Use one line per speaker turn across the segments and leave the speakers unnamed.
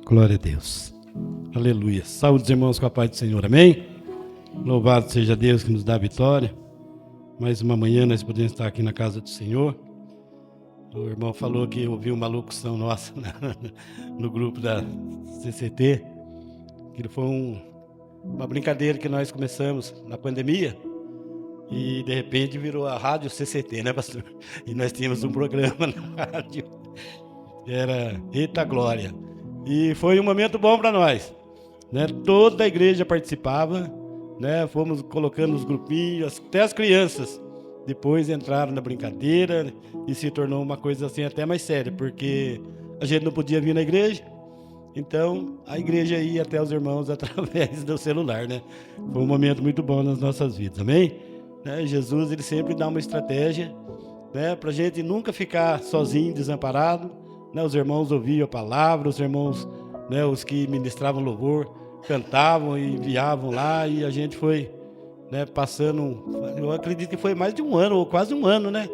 Glória a Deus. Aleluia. Saúde, irmãos, com a paz do Senhor. Amém? Louvado seja Deus que nos dá a vitória. Mais uma manhã nós podemos estar aqui na casa do Senhor. O irmão falou que ouviu uma locução nossa no grupo da CCT, que foi uma brincadeira que nós começamos na pandemia e de repente virou a rádio CCT, né, pastor? E nós tínhamos um programa na rádio, era Eita Glória. E foi um momento bom para nós, né? Toda a igreja participava, né? Fomos colocando os grupinhos, até as crianças depois entraram na brincadeira e se tornou uma coisa assim até mais séria, porque a gente não podia vir na igreja, então a igreja ia até os irmãos através do celular, né? Foi um momento muito bom nas nossas vidas, amém? Né? Jesus, ele sempre dá uma estratégia, né? Para a gente nunca ficar sozinho, desamparado, né? Os irmãos ouviam a palavra, os irmãos, né? Os que ministravam louvor, cantavam e enviavam lá, e a gente foi, né, passando, eu acredito que foi mais de um ano, ou quase um ano, né?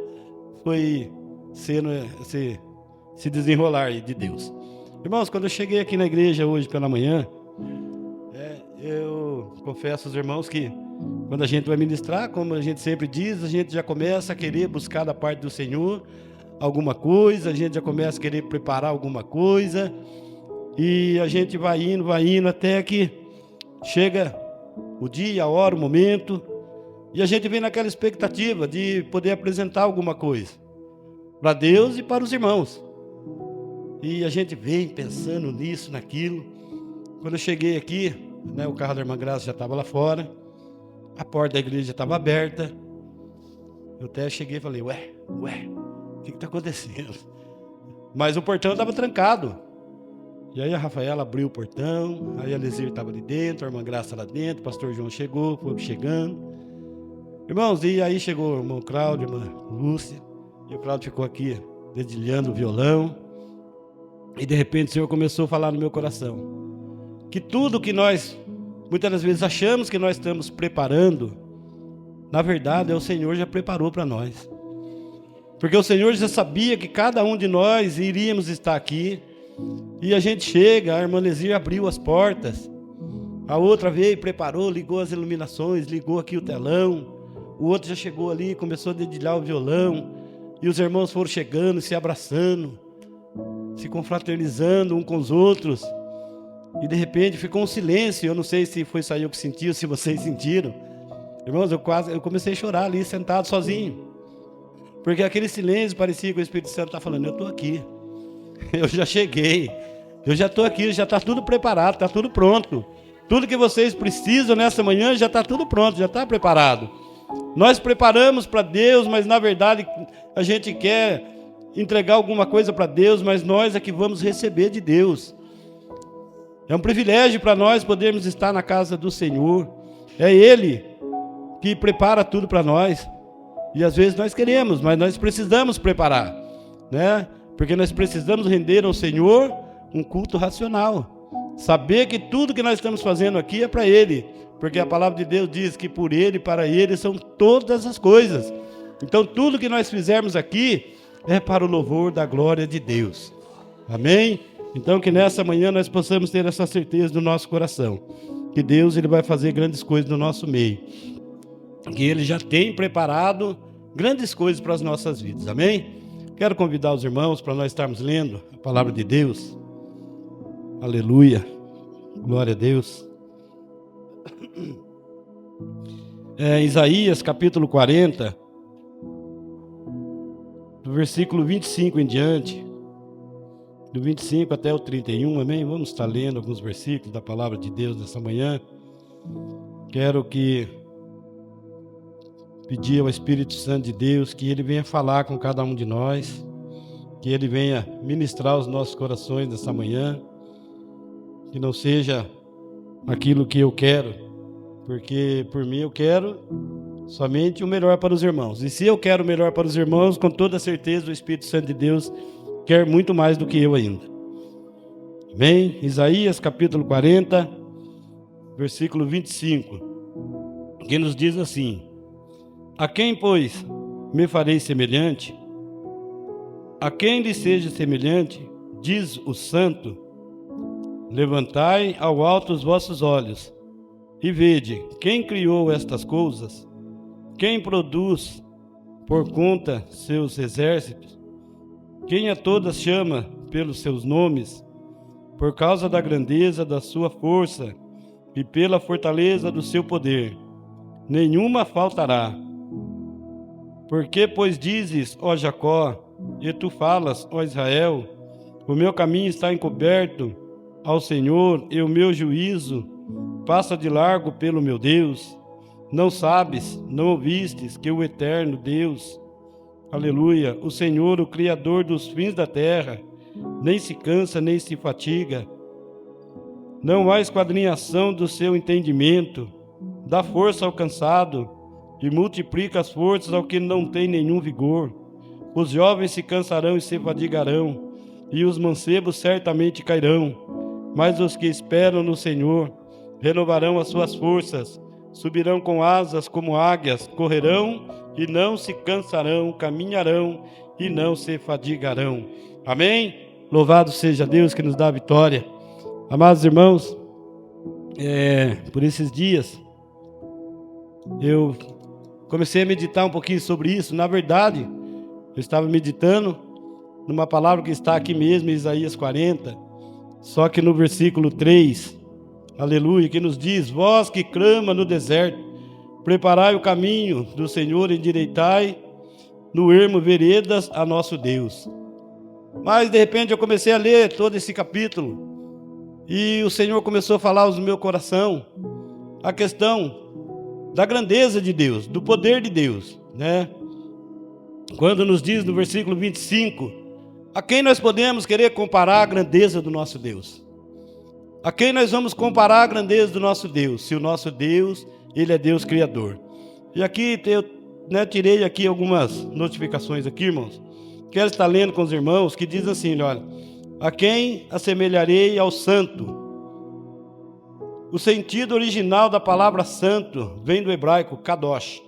Foi sendo se desenrolar de Deus. Irmãos, quando eu cheguei aqui na igreja hoje pela manhã, eu confesso aos irmãos que quando a gente vai ministrar, como a gente sempre diz, a gente já começa a querer buscar da parte do Senhor alguma coisa, a gente já começa a querer preparar alguma coisa, e a gente vai indo até que chega o dia, a hora, o momento, e a gente vem naquela expectativa de poder apresentar alguma coisa para Deus e para os irmãos. E a gente vem pensando nisso, naquilo. Quando eu cheguei aqui, né, o carro da irmã Graça já estava lá fora, a porta da igreja estava aberta. Eu até cheguei e falei, ué, o que está acontecendo? Mas o portão estava trancado. E aí a Rafaela abriu o portão, aí a Lesir estava ali dentro, a irmã Graça lá dentro, o pastor João chegou, foi chegando. Irmãos, e aí chegou o irmão Cláudio, a irmã Lúcia, e o Cláudio ficou aqui dedilhando o violão. E de repente o Senhor começou a falar no meu coração que tudo que nós, muitas das vezes, achamos que nós estamos preparando, na verdade, o Senhor já preparou para nós. Porque o Senhor já sabia que cada um de nós iríamos estar aqui. E a gente chega, a irmã Lesir abriu as portas, a outra veio, preparou, ligou as iluminações, ligou aqui o telão, o outro já chegou ali, começou a dedilhar o violão, e os irmãos foram chegando, se abraçando, se confraternizando um com os outros, e de repente ficou um silêncio. Eu não sei se foi só eu que senti ou se vocês sentiram. Irmãos, eu comecei a chorar ali, sentado sozinho, porque aquele silêncio parecia que o Espírito Santo está falando, eu estou aqui. Eu já cheguei, eu já estou aqui, já está tudo preparado, está tudo pronto. Tudo que vocês precisam nessa manhã já está tudo pronto, já está preparado. Nós preparamos para Deus, mas na verdade a gente quer entregar alguma coisa para Deus, mas nós é que vamos receber de Deus. É um privilégio para nós podermos estar na casa do Senhor. É Ele que prepara tudo para nós. E às vezes nós queremos, mas nós precisamos preparar, né? Porque nós precisamos render ao Senhor um culto racional. Saber que tudo que nós estamos fazendo aqui é para Ele. Porque a palavra de Deus diz que por Ele, para Ele, são todas as coisas. Então tudo que nós fizermos aqui é para o louvor da glória de Deus. Amém? Então que nessa manhã nós possamos ter essa certeza no nosso coração. Que Deus, Ele vai fazer grandes coisas no nosso meio. Que Ele já tem preparado grandes coisas para as nossas vidas. Amém? Quero convidar os irmãos para nós estarmos lendo a palavra de Deus. Aleluia. Glória a Deus. Isaías capítulo 40, do versículo 25 em diante, do 25 até o 31, amém? Vamos estar lendo alguns versículos da palavra de Deus nessa manhã. Quero pedir ao Espírito Santo de Deus que Ele venha falar com cada um de nós, que Ele venha ministrar os nossos corações nessa manhã, que não seja aquilo que eu quero, porque por mim eu quero somente o melhor para os irmãos, e se eu quero o melhor para os irmãos, com toda certeza o Espírito Santo de Deus quer muito mais do que eu ainda. Amém? Isaías capítulo 40, versículo 25, que nos diz assim: a quem, pois, me farei semelhante? A quem lhe seja semelhante, diz o Santo, Levantai ao alto os vossos olhos, e vede, quem criou estas coisas? Quem produz por conta seus exércitos? Quem a todas chama pelos seus nomes? Por causa da grandeza da sua força e pela fortaleza do seu poder, nenhuma faltará. Porque, pois, dizes, ó Jacó, e tu falas, ó Israel, o meu caminho está encoberto ao Senhor, e o meu juízo passa de largo pelo meu Deus. Não sabes, não ouvistes que o eterno Deus, aleluia, o Senhor, o Criador dos fins da terra, nem se cansa, nem se fatiga. Não há esquadrinhação do seu entendimento, dá força ao cansado e multiplica as forças ao que não tem nenhum vigor. Os jovens se cansarão e se fadigarão, e os mancebos certamente cairão. Mas os que esperam no Senhor renovarão as suas forças, subirão com asas como águias, correrão e não se cansarão, caminharão e não se fadigarão. Amém? Louvado seja Deus que nos dá a vitória. Amados irmãos, por esses dias eu comecei a meditar um pouquinho sobre isso. Na verdade, eu estava meditando numa palavra que está aqui mesmo em Isaías 40, só que no versículo 3, aleluia, que nos diz: vós que clama no deserto, preparai o caminho do Senhor, endireitai no ermo veredas a nosso Deus. Mas de repente eu comecei a ler todo esse capítulo e o Senhor começou a falar no meu coração a questão da grandeza de Deus, do poder de Deus, né? Quando nos diz no versículo 25, a quem nós podemos querer comparar a grandeza do nosso Deus? A quem nós vamos comparar a grandeza do nosso Deus? Se o nosso Deus, Ele é Deus Criador. E aqui eu tirei aqui algumas notificações aqui, irmãos. Quero estar lendo com os irmãos, que diz assim, olha: a quem assemelharei ao santo? O sentido original da palavra santo vem do hebraico kadosh.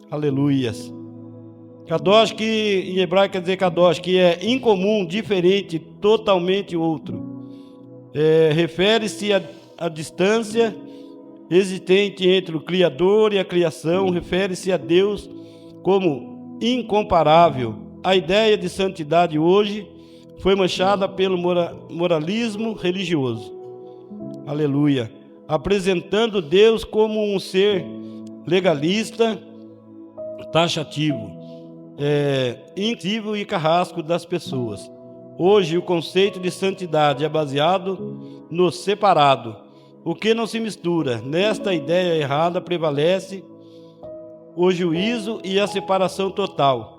Aleluias. Kadosh, que em hebraico quer dizer kadosh, que é incomum, diferente, totalmente outro. Refere-se à distância existente entre o Criador e a criação, refere-se a Deus como incomparável. A ideia de santidade hoje foi manchada pelo moralismo religioso. Aleluia. Apresentando Deus como um ser legalista, taxativo, insensível e carrasco das pessoas. Hoje o conceito de santidade é baseado no separado, o que não se mistura. Nesta ideia errada prevalece o juízo e a separação total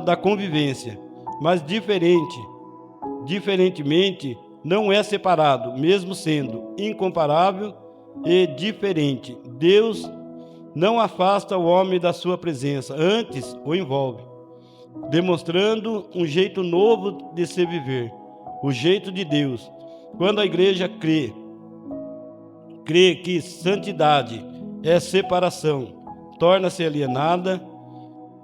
da convivência, mas diferentemente não é separado, mesmo sendo incomparável e diferente. Deus não afasta o homem da sua presença, antes o envolve, demonstrando um jeito novo de se viver, o jeito de Deus. Quando a igreja crê que santidade é separação, torna-se alienada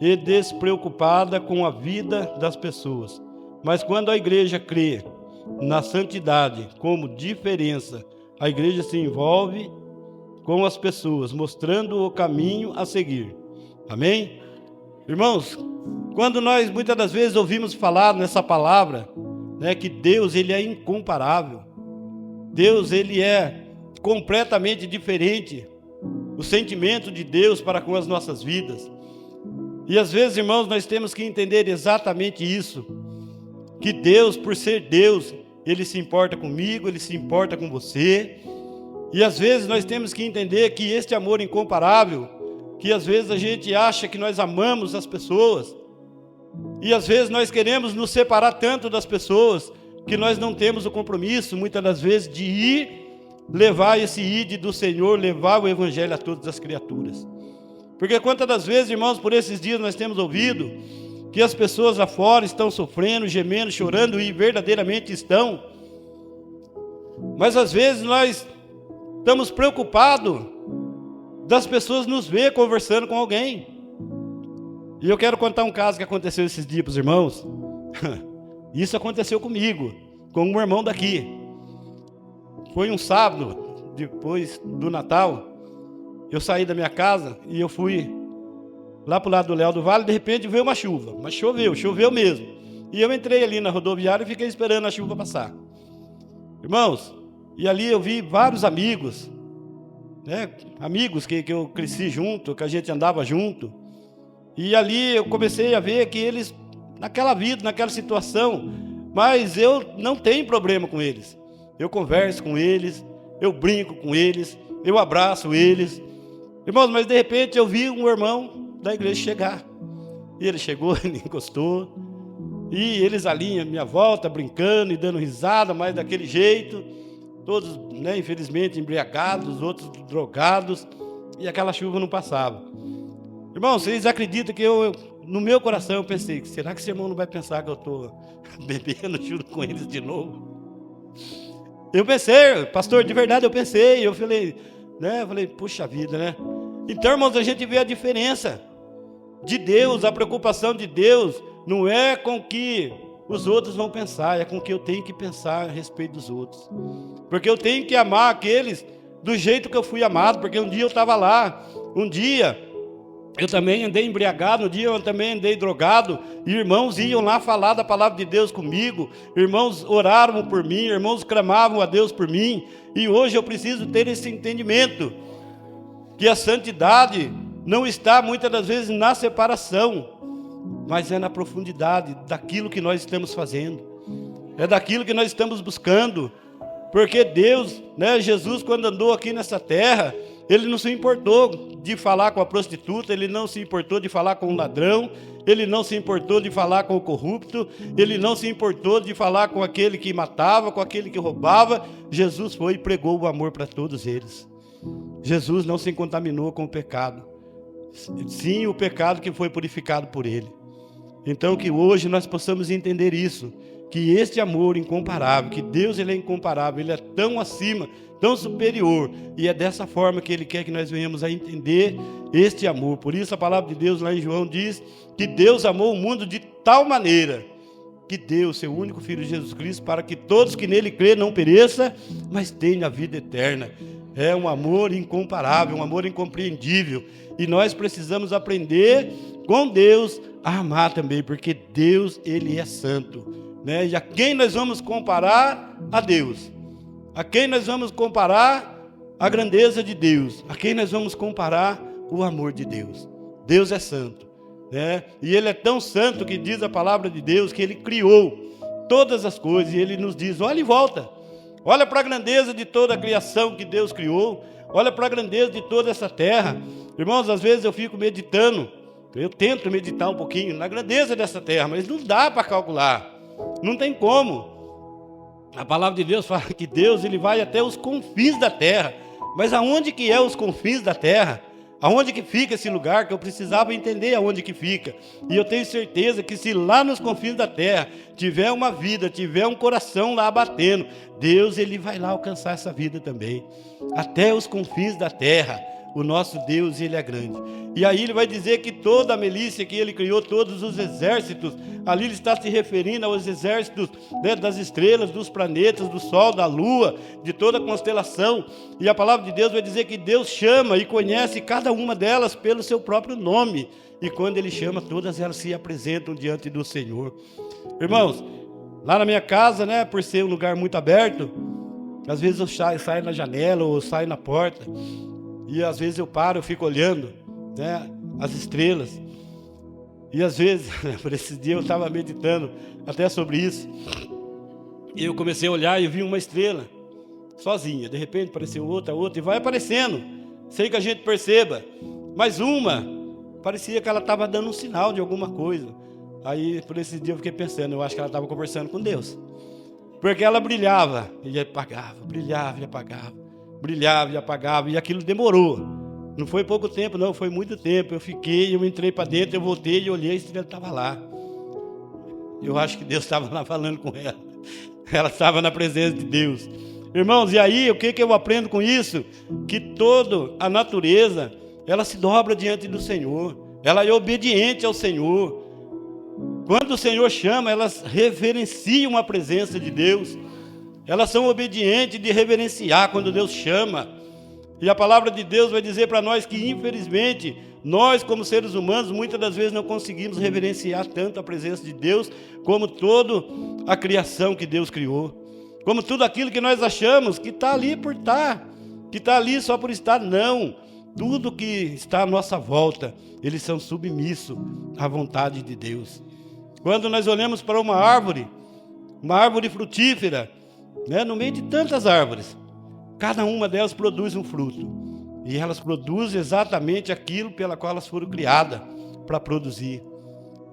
e despreocupada com a vida das pessoas. Mas quando a igreja crê na santidade como diferença, a igreja se envolve com as pessoas, mostrando o caminho a seguir. Amém? Irmãos, quando nós muitas das vezes ouvimos falar nessa palavra, né, que Deus, Ele é incomparável, Deus, Ele é completamente diferente, o sentimento de Deus para com as nossas vidas. E às vezes, irmãos, nós temos que entender exatamente isso, que Deus, por ser Deus, Ele se importa comigo, Ele se importa com você. E às vezes nós temos que entender que este amor incomparável, que às vezes a gente acha que nós amamos as pessoas, e às vezes nós queremos nos separar tanto das pessoas, que nós não temos o compromisso, muitas das vezes, de levar esse ide do Senhor, levar o evangelho a todas as criaturas. Porque quantas das vezes, irmãos, por esses dias nós temos ouvido que as pessoas lá fora estão sofrendo, gemendo, chorando, e verdadeiramente estão. Mas às vezes nós estamos preocupados das pessoas nos ver conversando com alguém. E eu quero contar um caso que aconteceu esses dias para os irmãos. Isso aconteceu comigo, com um irmão daqui. foi um sábado, depois do Natal, eu saí da minha casa e eu fui lá para o lado do Léo do Vale, de repente veio uma chuva, mas choveu mesmo. E eu entrei ali na rodoviária e fiquei esperando a chuva passar. Irmãos, e ali eu vi vários amigos, né? Amigos que eu cresci junto, que a gente andava junto. E ali eu comecei a ver que eles, naquela vida, naquela situação, mas eu não tenho problema com eles. Eu converso com eles, eu brinco com eles, eu abraço eles. Irmãos, mas de repente eu vi um irmão da igreja chegar. E ele chegou, ele encostou. E eles ali à minha volta, brincando e dando risada, mas daquele jeito. Todos, né, infelizmente, embriagados, outros drogados. E aquela chuva não passava. Irmãos, vocês acreditam que no meu coração eu pensei, será que esse irmão não vai pensar que eu estou bebendo junto com eles de novo? Eu pensei, pastor, de verdade eu pensei. Eu falei, puxa vida, né? Então, irmãos, a gente vê a diferença de Deus, a preocupação de Deus não é com o que os outros vão pensar, é com o que eu tenho que pensar a respeito dos outros. Porque eu tenho que amar aqueles do jeito que eu fui amado, porque um dia eu estava lá, um dia eu também andei embriagado, um dia eu também andei drogado, e irmãos iam lá falar da palavra de Deus comigo, irmãos oraram por mim, irmãos clamavam a Deus por mim, e hoje eu preciso ter esse entendimento, que a santidade não está muitas das vezes na separação, mas é na profundidade daquilo que nós estamos fazendo, é daquilo que nós estamos buscando, porque Deus, né, Jesus quando andou aqui nessa terra, ele não se importou de falar com a prostituta, ele não se importou de falar com o ladrão, ele não se importou de falar com o corrupto, ele não se importou de falar com aquele que matava, com aquele que roubava. Jesus foi e pregou o amor para todos eles. Jesus não se contaminou com o pecado, sim o pecado que foi purificado por ele. Então que hoje nós possamos entender isso, que este amor incomparável, que Deus ele é incomparável, ele é tão acima, tão superior, e é dessa forma que ele quer que nós venhamos a entender este amor. Por isso a palavra de Deus lá em João diz que Deus amou o mundo de tal maneira que deu o seu único Filho Jesus Cristo para que todos que nele crê não pereçam, mas tenham a vida eterna. É um amor incomparável, um amor incompreendível, e nós precisamos aprender com Deus a amar também, porque Deus ele é santo, né? E a quem nós vamos comparar? A Deus. A quem nós vamos comparar a grandeza de Deus? A quem nós vamos comparar o amor de Deus? Deus é santo, né? E ele é tão santo que diz a palavra de Deus que ele criou todas as coisas, e ele nos diz, olha em volta, olha para a grandeza de toda a criação que Deus criou, olha para a grandeza de toda essa terra. Irmãos, às vezes eu fico meditando, eu tento meditar um pouquinho na grandeza dessa terra, mas não dá para calcular, não tem como. A palavra de Deus fala que Deus ele vai até os confins da terra, mas aonde que é os confins da terra? Aonde que fica esse lugar? Que eu precisava entender aonde que fica. E eu tenho certeza que se lá nos confins da terra tiver uma vida, tiver um coração lá batendo, Deus ele vai lá alcançar essa vida também. Até os confins da terra, o nosso Deus ele é grande. E aí ele vai dizer que toda a milícia que ele criou, todos os exércitos, ali ele está se referindo aos exércitos, né, das estrelas, dos planetas, do sol, da lua, de toda a constelação. E a palavra de Deus vai dizer que Deus chama e conhece cada uma delas pelo seu próprio nome. E quando ele chama, todas elas se apresentam diante do Senhor. Irmãos, lá na minha casa, né, por ser um lugar muito aberto, às vezes eu saio na janela ou saio na porta, e às vezes eu paro, eu fico olhando, né, as estrelas. E às vezes, por esses dias eu estava meditando até sobre isso. E eu comecei a olhar e vi uma estrela, sozinha. De repente apareceu outra, e vai aparecendo, sem que a gente perceba. Mas uma, parecia que ela estava dando um sinal de alguma coisa. Aí por esses dias eu fiquei pensando, eu acho que ela estava conversando com Deus. Porque ela brilhava e apagava, brilhava e apagava, brilhava e apagava, e aquilo demorou. Não foi pouco tempo, não, foi muito tempo. Eu fiquei, eu entrei para dentro, eu voltei e olhei, a estrela estava lá. Eu acho que Deus estava lá falando com ela. Ela estava na presença de Deus. Irmãos, e aí, o que eu aprendo com isso? Que toda a natureza, ela se dobra diante do Senhor. Ela é obediente ao Senhor. Quando o Senhor chama, elas reverenciam a presença de Deus. Elas são obedientes de reverenciar quando Deus chama. E a palavra de Deus vai dizer para nós que, infelizmente, nós como seres humanos, muitas das vezes não conseguimos reverenciar tanto a presença de Deus, como toda a criação que Deus criou. Como tudo aquilo que nós achamos que está ali por estar, que está ali só por estar, não. Tudo que está à nossa volta, eles são submissos à vontade de Deus. Quando nós olhamos para uma árvore frutífera, né, no meio de tantas árvores, cada uma delas produz um fruto. E elas produzem exatamente aquilo pela qual elas foram criadas para produzir.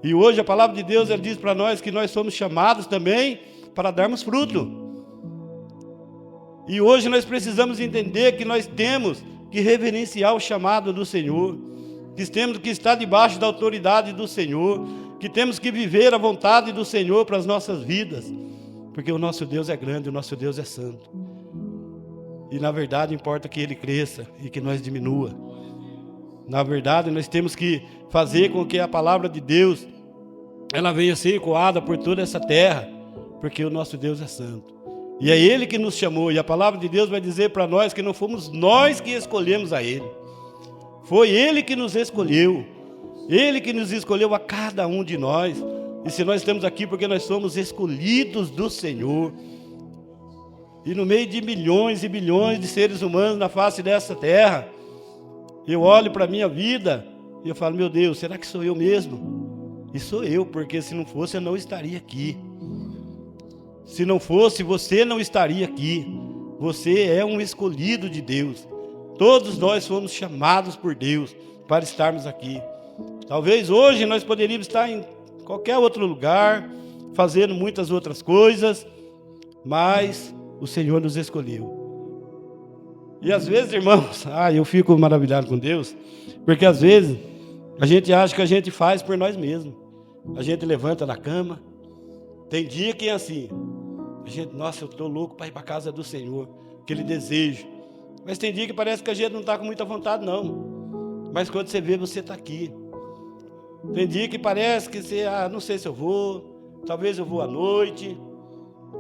E hoje a palavra de Deus ela diz para nós que nós somos chamados também para darmos fruto. E hoje nós precisamos entender que nós temos que reverenciar o chamado do Senhor, que temos que estar debaixo da autoridade do Senhor, que temos que viver a vontade do Senhor para as nossas vidas, porque o nosso Deus é grande, o nosso Deus é santo. E na verdade importa que Ele cresça e que nós diminua. Na verdade nós temos que fazer com que a palavra de Deus ela venha ser ecoada por toda essa terra, porque o nosso Deus é santo. E é Ele que nos chamou, e a palavra de Deus vai dizer para nós que não fomos nós que escolhemos a Ele. Foi Ele que nos escolheu. Ele que nos escolheu a cada um de nós. E se nós estamos aqui porque nós somos escolhidos do Senhor. E no meio de milhões e bilhões de seres humanos na face dessa terra, eu olho para a minha vida e eu falo, meu Deus, será que sou eu mesmo? E sou eu, porque se não fosse eu não estaria aqui. Se não fosse, você não estaria aqui. Você é um escolhido de Deus. Todos nós fomos chamados por Deus para estarmos aqui. Talvez hoje nós poderíamos estar em qualquer outro lugar, fazendo muitas outras coisas, mas o Senhor nos escolheu. E às vezes, irmãos, eu fico maravilhado com Deus, porque às vezes a gente acha que a gente faz por nós mesmos. A gente levanta da cama, tem dia que é assim, a gente, nossa, eu estou louco para ir para a casa do Senhor, aquele desejo. Mas tem dia que parece que a gente não está com muita vontade, não. Mas quando você vê, você está aqui. Tem dia que parece que você, não sei se eu vou, talvez eu vou à noite.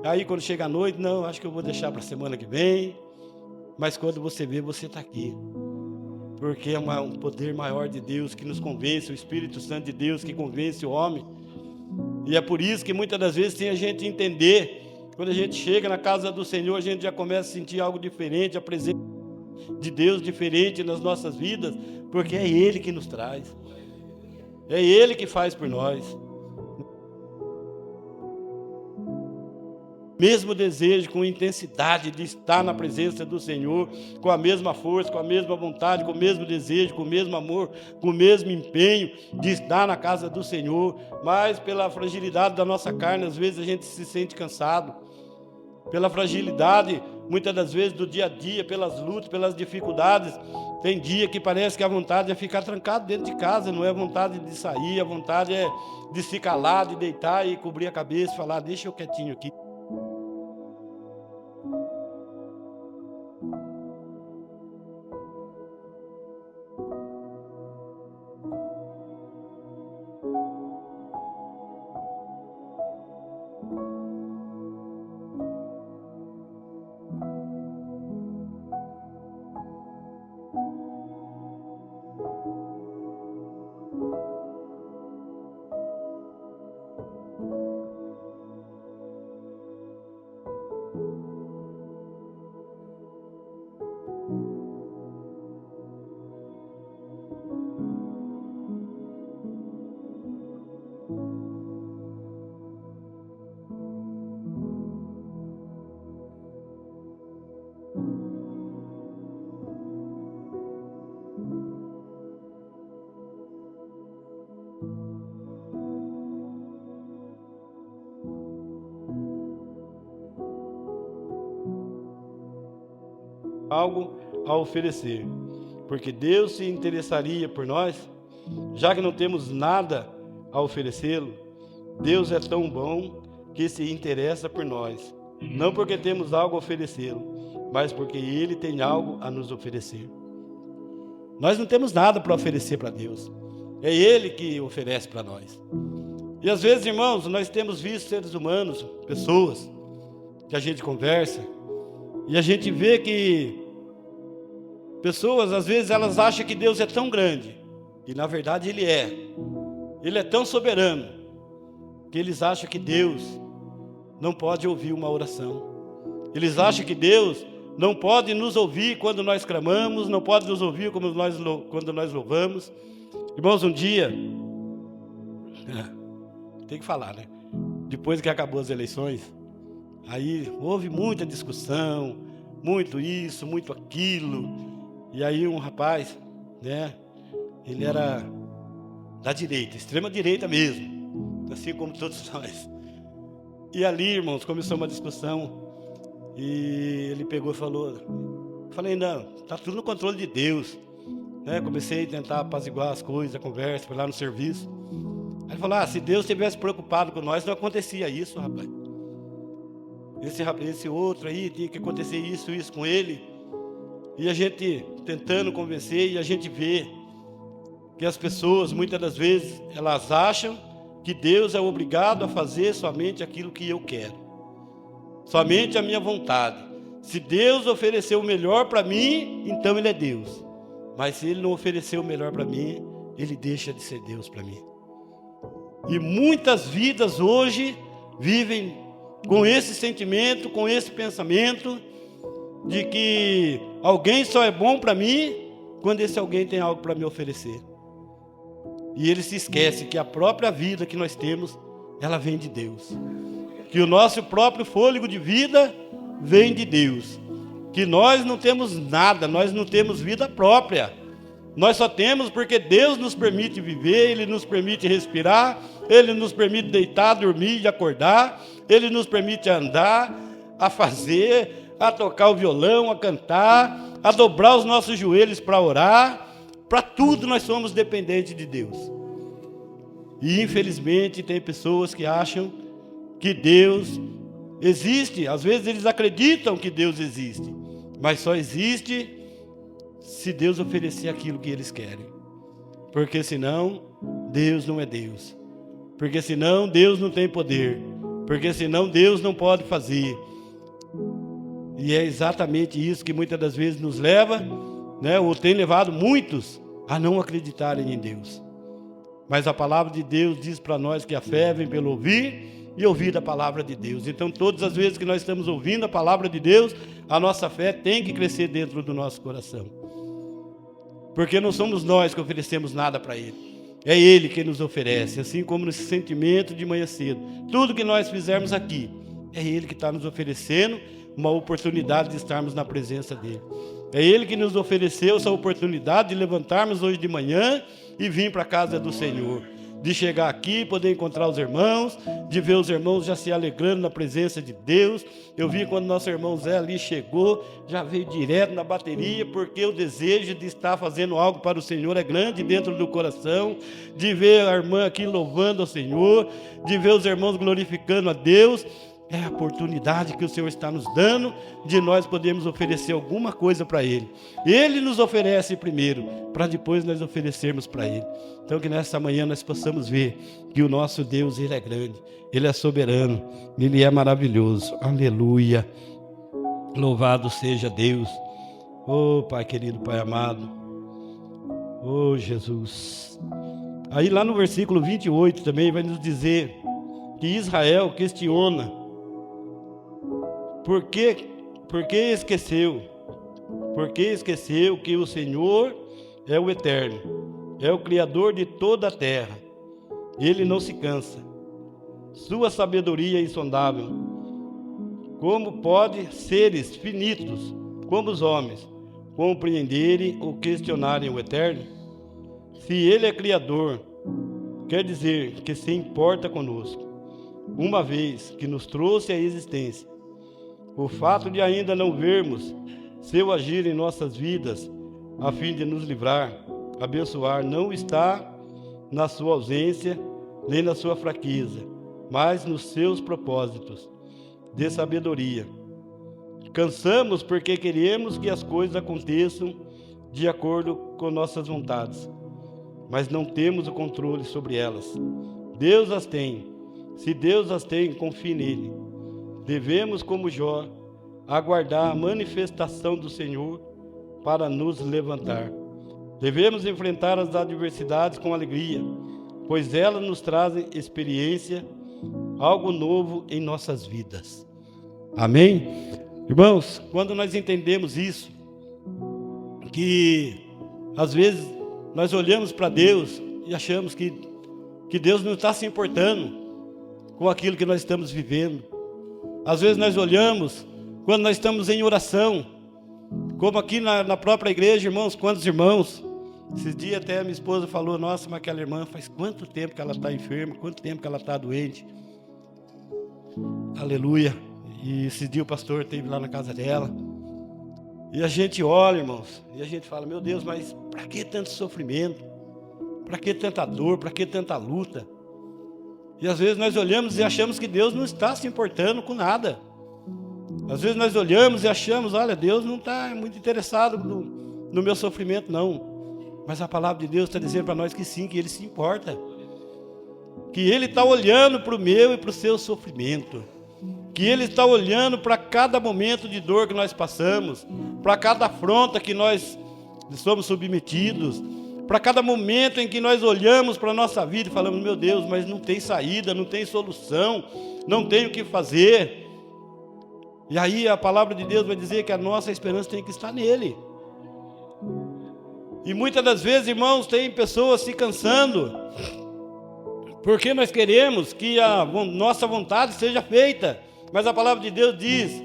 Aí quando chega a noite, não, acho que eu vou deixar para a semana que vem. Mas quando você vê, você está aqui. Porque é um poder maior de Deus que nos convence, o Espírito Santo de Deus que convence o homem. E é por isso que muitas das vezes tem a gente entender, quando a gente chega na casa do Senhor, a gente já começa a sentir algo diferente, a presença de Deus diferente nas nossas vidas, porque é Ele que nos traz. É Ele que faz por nós. Mesmo desejo, com intensidade de estar na presença do Senhor, com a mesma força, com a mesma vontade, com o mesmo desejo, com o mesmo amor, com o mesmo empenho de estar na casa do Senhor, mas pela fragilidade da nossa carne, às vezes a gente se sente cansado, pela fragilidade, muitas das vezes do dia a dia, pelas lutas, pelas dificuldades. Tem dia que parece que a vontade é ficar trancado dentro de casa, não é a vontade de sair, a vontade é de se calar, de deitar e cobrir a cabeça e falar, deixa eu quietinho aqui. Algo a oferecer, porque Deus se interessaria por nós, já que não temos nada a oferecê-lo. Deus é tão bom que se interessa por nós, não porque temos algo a oferecê-lo, mas porque Ele tem algo a nos oferecer. Nós não temos nada para oferecer para Deus, é Ele que oferece para nós. E às vezes, irmãos, nós temos visto seres humanos, pessoas, que a gente conversa, e a gente vê que pessoas, às vezes, elas acham que Deus é tão grande, e na verdade Ele é tão soberano, que eles acham que Deus não pode ouvir uma oração. Eles acham que Deus não pode nos ouvir quando nós clamamos, não pode nos ouvir quando nós louvamos. Irmãos, um dia, tem que falar, né? Depois que acabou as eleições, aí houve muita discussão, muito isso, muito aquilo. E aí um rapaz, né? Ele era da direita, extrema direita mesmo, assim como todos nós. E ali, irmãos, começou uma discussão. E ele pegou e falei, não, está tudo no controle de Deus, né? Comecei a tentar apaziguar as coisas, a conversa, foi lá no serviço. Aí ele falou, se Deus estivesse preocupado com nós, não acontecia isso, rapaz. Esse outro aí, tinha que acontecer isso com ele. E a gente tentando convencer, e a gente vê que as pessoas, muitas das vezes, elas acham que Deus é obrigado a fazer somente aquilo que eu quero. Somente a minha vontade. Se Deus ofereceu o melhor para mim, então Ele é Deus. Mas se Ele não ofereceu o melhor para mim, Ele deixa de ser Deus para mim. E muitas vidas hoje vivem com esse sentimento, com esse pensamento de que alguém só é bom para mim quando esse alguém tem algo para me oferecer. E ele se esquece que a própria vida que nós temos, ela vem de Deus. Que o nosso próprio fôlego de vida vem de Deus. Que nós não temos nada, nós não temos vida própria. Nós só temos porque Deus nos permite viver, Ele nos permite respirar, Ele nos permite deitar, dormir e acordar, Ele nos permite andar, a fazer, a tocar o violão, a cantar, a dobrar os nossos joelhos para orar. Para tudo nós somos dependentes de Deus. E infelizmente tem pessoas que acham que Deus existe. Às vezes eles acreditam que Deus existe, mas só existe se Deus oferecer aquilo que eles querem. Porque senão Deus não é Deus. Porque senão Deus não tem poder. Porque senão Deus não pode fazer. E é exatamente isso que muitas das vezes nos leva, né, ou tem levado muitos a não acreditarem em Deus. Mas a palavra de Deus diz para nós que a fé vem pelo ouvir e ouvir a palavra de Deus. Então todas as vezes que nós estamos ouvindo a palavra de Deus, a nossa fé tem que crescer dentro do nosso coração. Porque não somos nós que oferecemos nada para Ele. É Ele que nos oferece, assim como nesse sentimento de manhã cedo. Tudo que nós fizermos aqui, é Ele que está nos oferecendo uma oportunidade de estarmos na presença dEle. É Ele que nos ofereceu essa oportunidade de levantarmos hoje de manhã e vir para a casa do Senhor. De chegar aqui, poder encontrar os irmãos, de ver os irmãos já se alegrando na presença de Deus. Eu vi quando nosso irmão Zé ali chegou, já veio direto na bateria, porque o desejo de estar fazendo algo para o Senhor é grande dentro do coração, de ver a irmã aqui louvando ao Senhor, de ver os irmãos glorificando a Deus. É a oportunidade que o Senhor está nos dando de nós podermos oferecer alguma coisa para Ele. Ele nos oferece primeiro, para depois nós oferecermos para Ele. Então que nessa manhã nós possamos ver que o nosso Deus, Ele é grande, Ele é soberano, Ele é maravilhoso. Aleluia. Louvado seja Deus. Oh Pai querido, Pai amado. Oh Jesus. Aí lá no versículo 28 também vai nos dizer que Israel questiona. Por que esqueceu? Porque esqueceu que o Senhor é o Eterno, é o Criador de toda a terra. Ele não se cansa. Sua sabedoria é insondável. Como pode seres finitos, como os homens, compreenderem ou questionarem o Eterno? Se Ele é Criador, quer dizer que se importa conosco, uma vez que nos trouxe à existência. O fato de ainda não vermos seu agir em nossas vidas, a fim de nos livrar, abençoar, não está na sua ausência, nem na sua fraqueza, mas nos seus propósitos de sabedoria. Cansamos porque queremos que as coisas aconteçam de acordo com nossas vontades, mas não temos o controle sobre elas. Deus as tem. Se Deus as tem, confie nele. devemos, como Jó, aguardar a manifestação do Senhor para nos levantar. Devemos enfrentar as adversidades com alegria, pois elas nos trazem experiência, algo novo em nossas vidas. Amém? Irmãos, quando nós entendemos isso, que às vezes nós olhamos para Deus e achamos que Deus não está se importando com aquilo que nós estamos vivendo. Às vezes nós olhamos, quando nós estamos em oração, como aqui na própria igreja, irmãos, quantos irmãos, esses dias até a minha esposa falou, nossa, mas aquela irmã faz quanto tempo que ela está enferma, quanto tempo que ela está doente. Aleluia. E esse dia o pastor esteve lá na casa dela. E a gente olha, irmãos, e a gente fala, meu Deus, mas para que tanto sofrimento? Para que tanta dor? Para que tanta luta? E às vezes nós olhamos e achamos que Deus não está se importando com nada. Às vezes nós olhamos e achamos, olha, Deus não está muito interessado no meu sofrimento, não. Mas a palavra de Deus está dizendo para nós que sim, que Ele se importa. Que Ele está olhando para o meu e para o seu sofrimento. Que Ele está olhando para cada momento de dor que nós passamos, para cada afronta que nós somos submetidos, para cada momento em que nós olhamos para a nossa vida e falamos, meu Deus, mas não tem saída, não tem solução, não tem o que fazer. E aí a palavra de Deus vai dizer que a nossa esperança tem que estar nele. E muitas das vezes, irmãos, tem pessoas se cansando, porque nós queremos que a nossa vontade seja feita. Mas a palavra de Deus diz,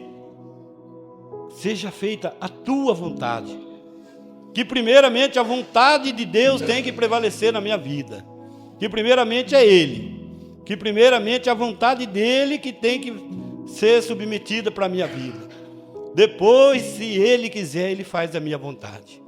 seja feita a tua vontade. Que primeiramente a vontade de Deus tem que prevalecer na minha vida. Que primeiramente é Ele. Que primeiramente a vontade dEle que tem que ser submetida para a minha vida. Depois, se Ele quiser, Ele faz a minha vontade.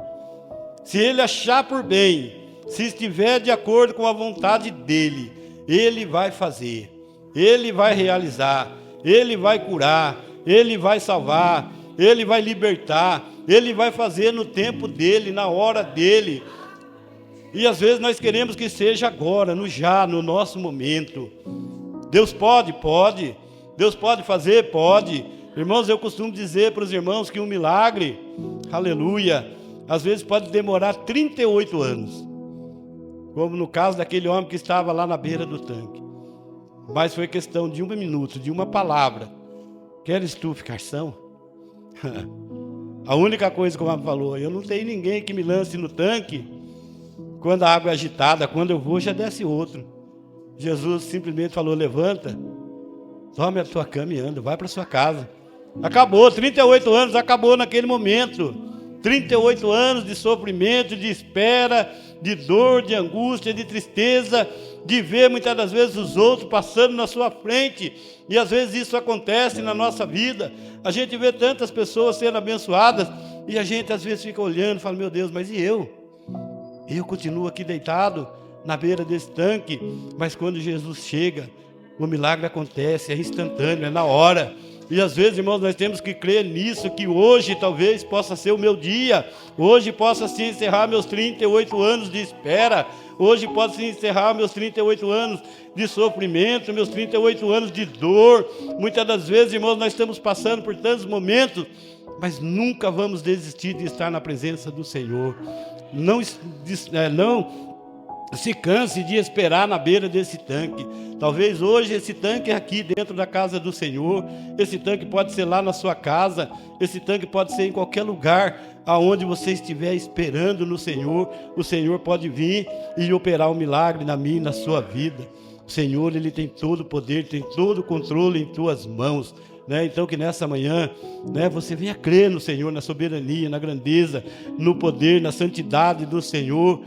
Se Ele achar por bem, se estiver de acordo com a vontade dEle, Ele vai fazer. Ele vai realizar. Ele vai curar, Ele vai salvar, Ele vai libertar, Ele vai fazer no tempo dEle, na hora dEle. E às vezes nós queremos que seja agora, no nosso momento. Deus pode? Pode. Deus pode fazer? Pode. Irmãos, eu costumo dizer para os irmãos que um milagre, aleluia, às vezes pode demorar 38 anos. Como no caso daquele homem que estava lá na beira do tanque. Mas foi questão de 1 minuto, de uma palavra. Queres tu ficar são? A única coisa que o homem falou, eu não tenho ninguém que me lance no tanque. Quando a água é agitada, quando eu vou, já desce outro. Jesus simplesmente falou, levanta, tome a tua cama e anda, vai para sua casa. Acabou, 38 anos, acabou naquele momento. 38 anos de sofrimento, de espera, de dor, de angústia, de tristeza, de ver muitas das vezes os outros passando na sua frente, e às vezes isso acontece na nossa vida, a gente vê tantas pessoas sendo abençoadas, e a gente às vezes fica olhando e fala, meu Deus, mas e eu? Eu continuo aqui deitado na beira desse tanque, mas quando Jesus chega, o milagre acontece, é instantâneo, é na hora. E às vezes, irmãos, nós temos que crer nisso, que hoje talvez possa ser o meu dia, hoje possa se encerrar meus 38 anos de espera, hoje pode se encerrar meus 38 anos de sofrimento, meus 38 anos de dor. Muitas das vezes, irmãos, nós estamos passando por tantos momentos, mas nunca vamos desistir de estar na presença do Senhor. Não se canse de esperar na beira desse tanque. Talvez hoje esse tanque é aqui dentro da casa do Senhor. Esse tanque pode ser lá na sua casa. Esse tanque pode ser em qualquer lugar aonde você estiver esperando no Senhor. O Senhor pode vir e operar um milagre na minha e na sua vida. O Senhor, Ele tem todo o poder, tem todo o controle em tuas mãos. Então que nessa manhã você venha crer no Senhor, na soberania, na grandeza, no poder, na santidade do Senhor,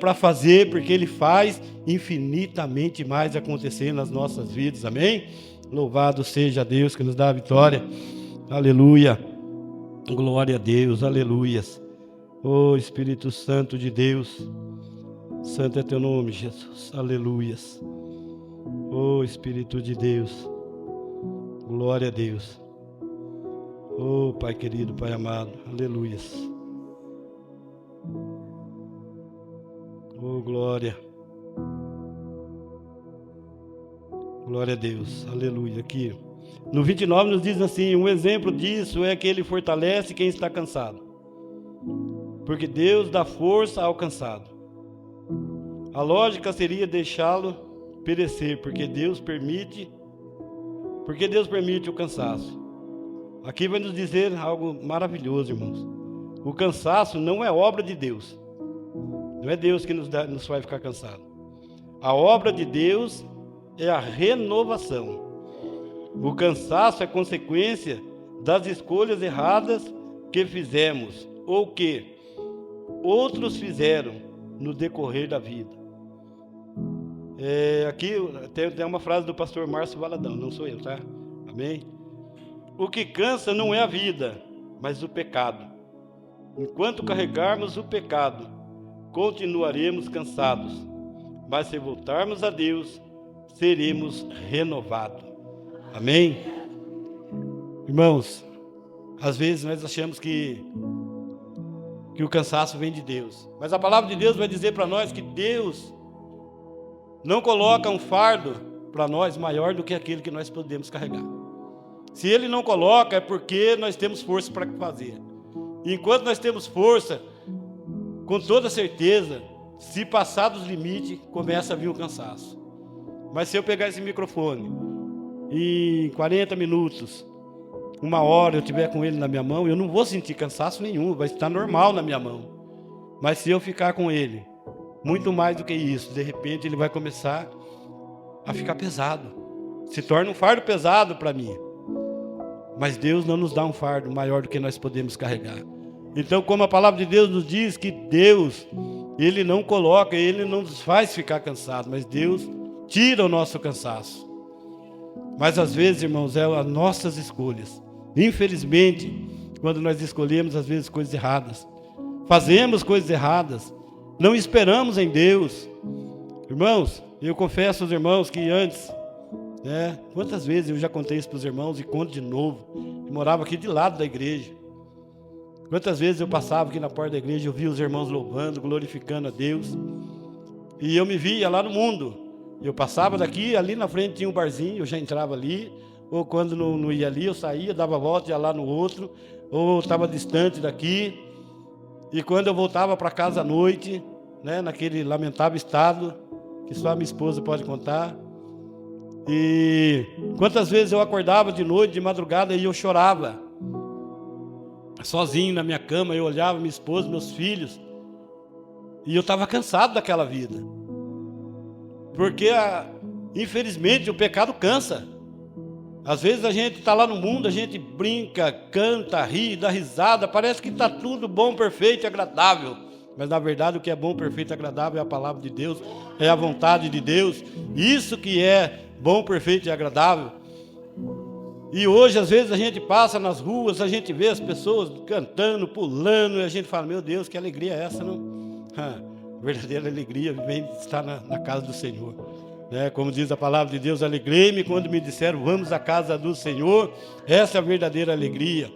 para fazer, porque Ele faz infinitamente mais acontecer nas nossas vidas, amém? Louvado seja Deus que nos dá a vitória, aleluia, glória a Deus, aleluias. Oh Espírito Santo de Deus, santo é teu nome, Jesus, aleluias. Oh Espírito de Deus, glória a Deus. Oh Pai querido, Pai amado, aleluias. Oh glória. Glória a Deus, aleluia. Aqui, No 29 nos diz assim: um exemplo disso é que ele fortalece quem está cansado, porque Deus dá força ao cansado. A lógica seria deixá-lo perecer, porque Deus permite o cansaço. Aqui vai nos dizer algo maravilhoso, irmãos. O cansaço não é obra de Deus. Não é Deus que nos faz ficar cansado. A obra de Deus é a renovação. O cansaço é consequência das escolhas erradas que fizemos ou que outros fizeram no decorrer da vida. Aqui tem uma frase do pastor Márcio Valadão, não sou eu, tá? Amém? O que cansa não é a vida, mas o pecado. Enquanto carregarmos o pecado, continuaremos cansados, mas se voltarmos a Deus, seremos renovados. Amém? Irmãos, às vezes nós achamos que o cansaço vem de Deus, mas a palavra de Deus vai dizer para nós que Deus não coloca um fardo para nós maior do que aquele que nós podemos carregar. Se Ele não coloca, é porque nós temos força para fazer. E enquanto nós temos força, com toda certeza, se passar dos limites, começa a vir o cansaço. Mas se eu pegar esse microfone e em 40 minutos, 1 hora eu estiver com ele na minha mão, eu não vou sentir cansaço nenhum, vai estar normal na minha mão. Mas se eu ficar com ele, muito mais do que isso, de repente ele vai começar a ficar pesado. Se torna um fardo pesado para mim. Mas Deus não nos dá um fardo maior do que nós podemos carregar. Então, como a palavra de Deus nos diz que Deus, Ele não coloca, Ele não nos faz ficar cansado, mas Deus tira o nosso cansaço. Mas às vezes, irmãos, é as nossas escolhas. Infelizmente, quando nós escolhemos às vezes coisas erradas, fazemos coisas erradas, não esperamos em Deus. Irmãos, eu confesso aos irmãos que antes, quantas vezes eu já contei isso para os irmãos e conto de novo. Eu morava aqui de lado da igreja. Quantas vezes eu passava aqui na porta da igreja, eu via os irmãos louvando, glorificando a Deus. E eu me via lá no mundo. Eu passava daqui, ali na frente tinha um barzinho, eu já entrava ali. Ou quando não ia ali, eu saía, dava a volta, ia lá no outro. Ou estava distante daqui. E quando eu voltava para casa à noite, naquele lamentável estado, que só a minha esposa pode contar. E quantas vezes eu acordava de noite, de madrugada, e eu chorava. Sozinho na minha cama, eu olhava minha esposa, meus filhos. E eu estava cansado daquela vida. Porque, infelizmente, o pecado cansa. Às vezes a gente está lá no mundo, a gente brinca, canta, ri, dá risada, parece que está tudo bom, perfeito e agradável. Mas na verdade o que é bom, perfeito e agradável é a palavra de Deus, é a vontade de Deus. Isso que é bom, perfeito e agradável. E hoje às vezes a gente passa nas ruas, a gente vê as pessoas cantando, pulando, e a gente fala, meu Deus, que alegria é essa, não? Verdadeira alegria vem de estar na casa do Senhor. Como diz a palavra de Deus, alegrei-me quando me disseram, vamos à casa do Senhor. Essa é a verdadeira alegria.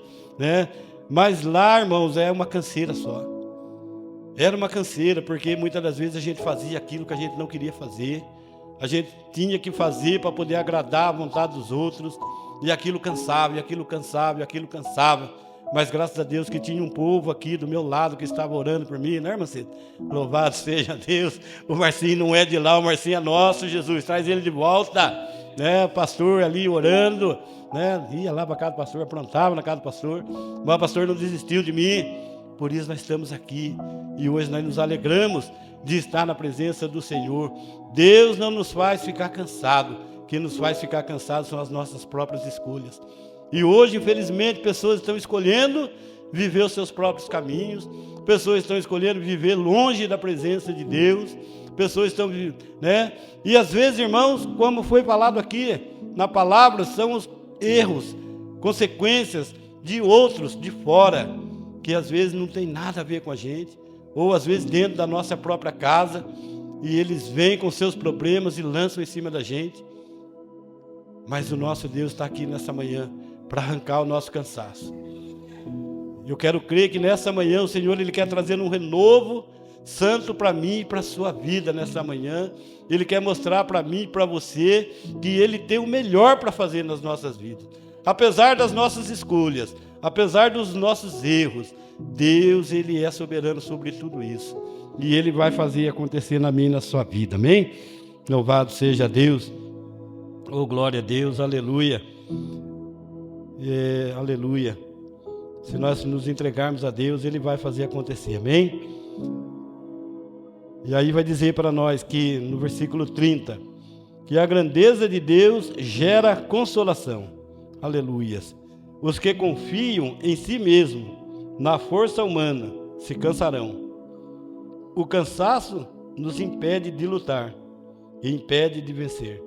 Mas lá, irmãos, é uma canseira só. Era uma canseira, porque muitas das vezes a gente fazia aquilo que a gente não queria fazer. A gente tinha que fazer para poder agradar a vontade dos outros. E aquilo cansava, e aquilo cansava, e aquilo cansava. Mas graças a Deus que tinha um povo aqui do meu lado que estava orando por mim, né, Marcinho? Louvado seja Deus. O Marcinho não é de lá, o Marcinho é nosso, Jesus. Traz ele de volta. O pastor ali orando. Ia lá para a casa do pastor, aprontava na casa do pastor. Mas o pastor não desistiu de mim. Por isso nós estamos aqui. E hoje nós nos alegramos de estar na presença do Senhor. Deus não nos faz ficar cansado. Quem nos faz ficar cansado são as nossas próprias escolhas. E hoje, infelizmente, pessoas estão escolhendo viver os seus próprios caminhos. Pessoas estão escolhendo viver longe da presença de Deus. Pessoas estão, E às vezes, irmãos, como foi falado aqui na palavra, são os erros, consequências de outros de fora, que às vezes não tem nada a ver com a gente, ou às vezes dentro da nossa própria casa, e eles vêm com seus problemas e lançam em cima da gente. Mas o nosso Deus está aqui nessa manhã para arrancar o nosso cansaço. Eu quero crer que nessa manhã o Senhor Ele quer trazer um renovo, santo para mim e para a sua vida nessa manhã. Ele quer mostrar para mim e para você que Ele tem o melhor para fazer nas nossas vidas. Apesar das nossas escolhas, apesar dos nossos erros, Deus, Ele é soberano sobre tudo isso. E Ele vai fazer acontecer na minha e na sua vida, amém? Louvado seja Deus, oh glória a Deus, aleluia, aleluia. Se nós nos entregarmos a Deus, Ele vai fazer acontecer, amém? E aí vai dizer para nós que no versículo 30, que a grandeza de Deus gera consolação, aleluias. Os que confiam em si mesmo, na força humana, se cansarão. O cansaço nos impede de lutar e impede de vencer.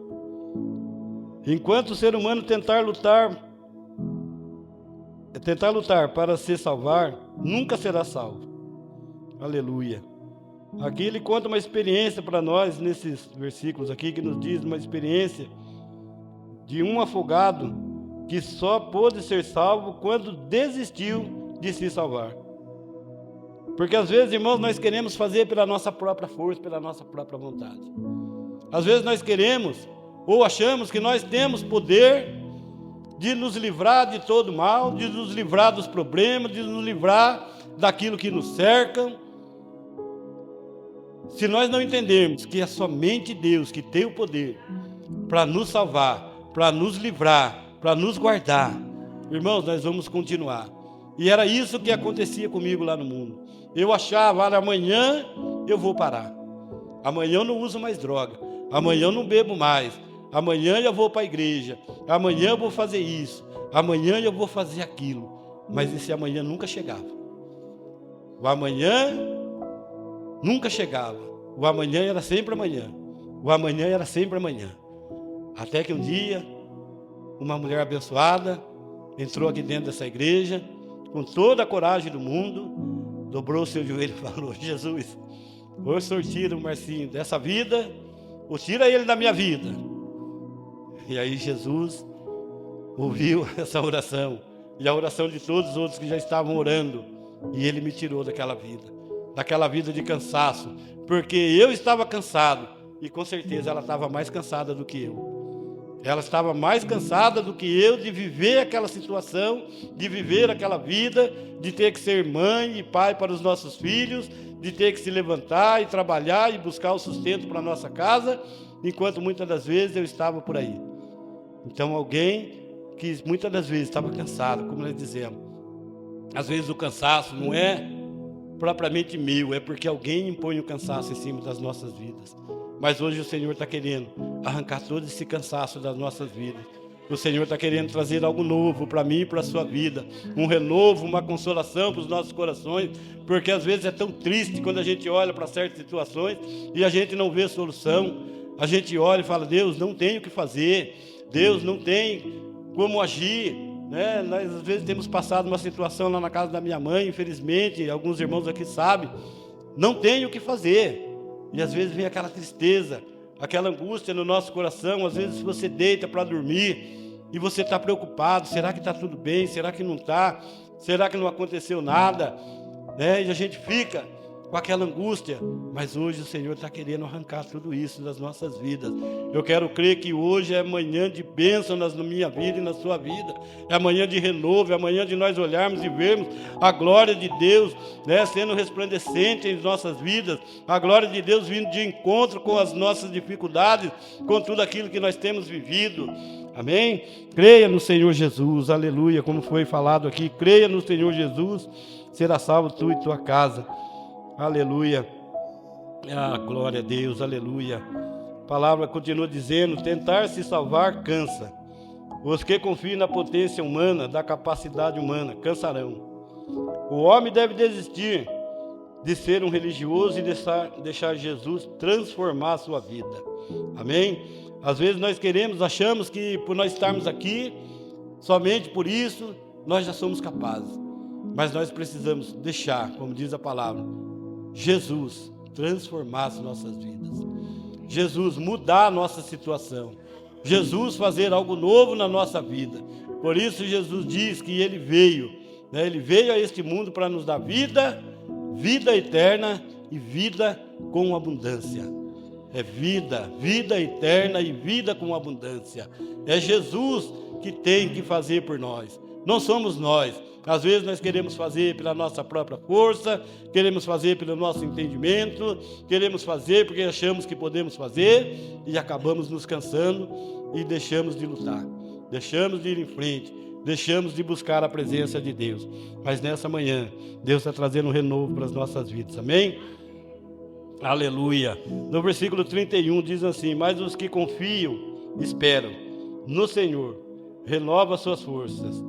Enquanto o ser humano tentar lutar para se salvar, nunca será salvo. Aleluia. Aqui ele conta uma experiência para nós, nesses versículos aqui, que nos diz uma experiência de um afogado que só pôde ser salvo quando desistiu de se salvar. Porque às vezes, irmãos, nós queremos fazer pela nossa própria força, pela nossa própria vontade. Às vezes nós queremos, ou achamos que nós temos poder de nos livrar de todo mal, de nos livrar dos problemas, de nos livrar daquilo que nos cerca. Se nós não entendermos que é somente Deus que tem o poder para nos salvar, para nos livrar, para nos guardar, irmãos, nós vamos continuar. E era isso que acontecia comigo lá no mundo. Eu achava, amanhã eu vou parar. Amanhã eu não uso mais droga. Amanhã eu não bebo mais. Amanhã eu vou para a igreja. Amanhã eu vou fazer isso. Amanhã eu vou fazer aquilo. Mas esse amanhã nunca chegava. O amanhã nunca chegava. O amanhã era sempre amanhã. O amanhã era sempre amanhã. Até que um dia, uma mulher abençoada entrou aqui dentro dessa igreja, com toda a coragem do mundo, dobrou o seu joelho e falou: Jesus, ou o Senhor tira o Marcinho dessa vida, ou tira ele da minha vida. E aí Jesus ouviu essa oração, e a oração de todos os outros que já estavam orando, e Ele me tirou daquela vida de cansaço, porque eu estava cansado, e com certeza ela estava mais cansada do que eu. Ela estava mais cansada do que eu de viver aquela situação, de viver aquela vida, de ter que ser mãe e pai para os nossos filhos, de ter que se levantar e trabalhar e buscar o sustento para a nossa casa, enquanto muitas das vezes eu estava por aí. Então alguém que muitas das vezes estava cansado, como nós dizemos, às vezes o cansaço não é propriamente meu, é porque alguém impõe o cansaço em cima das nossas vidas. Mas hoje o Senhor está querendo arrancar todo esse cansaço das nossas vidas. O Senhor está querendo trazer algo novo para mim e para a sua vida. Um renovo, uma consolação para os nossos corações. Porque às vezes é tão triste quando a gente olha para certas situações e a gente não vê solução. A gente olha e fala: Deus, não tem o que fazer. Deus não tem como agir. Né? Nós às vezes temos passado uma situação lá na casa da minha mãe, infelizmente, alguns irmãos aqui sabem. Não tem o que fazer. E às vezes vem aquela tristeza, aquela angústia no nosso coração. Às vezes você deita para dormir e você está preocupado. Será que está tudo bem? Será que não está? Será que não aconteceu nada? E a gente fica com aquela angústia. Mas hoje o Senhor está querendo arrancar tudo isso das nossas vidas. Eu quero crer que hoje é manhã de bênção na minha vida e na sua vida. É manhã de renovo, é manhã de nós olharmos e vermos a glória de Deus, sendo resplandecente em nossas vidas. A glória de Deus vindo de encontro com as nossas dificuldades, com tudo aquilo que nós temos vivido. Amém? Creia no Senhor Jesus, aleluia, como foi falado aqui. Creia no Senhor Jesus, será salvo tu e tua casa. Aleluia, glória a Deus, aleluia. A palavra continua dizendo: tentar se salvar cansa. Os que confiam na potência humana, da capacidade humana, cansarão. O homem deve desistir de ser um religioso e deixar Jesus transformar a sua vida. Amém? Às vezes nós achamos que por nós estarmos aqui, somente por isso, nós já somos capazes. Mas nós precisamos deixar, como diz a palavra, Jesus transformar as nossas vidas. Jesus mudar a nossa situação. Jesus fazer algo novo na nossa vida. Por isso Jesus diz que Ele veio a este mundo para nos dar vida eterna e vida com abundância. É vida, vida eterna e vida com abundância. É Jesus que tem que fazer por nós, não somos nós. Às vezes nós queremos fazer pela nossa própria força, queremos fazer pelo nosso entendimento, queremos fazer porque achamos que podemos fazer e acabamos nos cansando e deixamos de lutar, deixamos de ir em frente, deixamos de buscar a presença de Deus. Mas nessa manhã, Deus está trazendo um renovo para as nossas vidas, amém? Aleluia. No versículo 31 diz assim: mas os que confiam, esperam no Senhor, renova suas forças.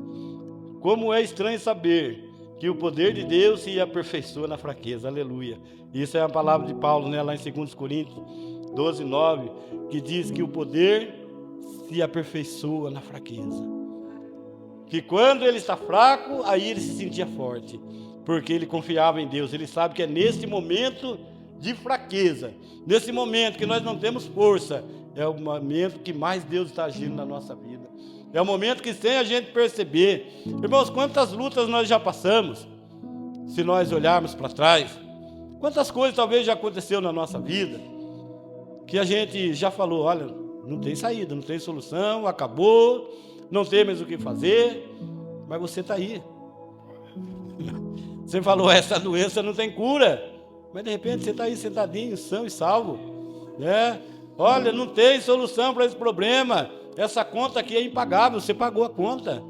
Como é estranho saber que o poder de Deus se aperfeiçoa na fraqueza. Aleluia. Isso é a palavra de Paulo, né, lá em 2 Coríntios 12, 9, que diz que o poder se aperfeiçoa na fraqueza. Que quando ele está fraco, aí ele se sentia forte, porque ele confiava em Deus. Ele sabe que é nesse momento de fraqueza, nesse momento que nós não temos força, é o momento que mais Deus está agindo na nossa vida. É o momento que, sem a gente perceber, irmãos, quantas lutas nós já passamos, se nós olharmos para trás, quantas coisas talvez já aconteceu na nossa vida, que a gente já falou, olha, não tem saída, não tem solução, acabou, não tem mais o que fazer, mas você está aí. Você falou, essa doença não tem cura, mas de repente você está aí sentadinho, são e salvo, né? Olha, não tem solução para esse problema, essa conta aqui é impagável, você pagou a conta,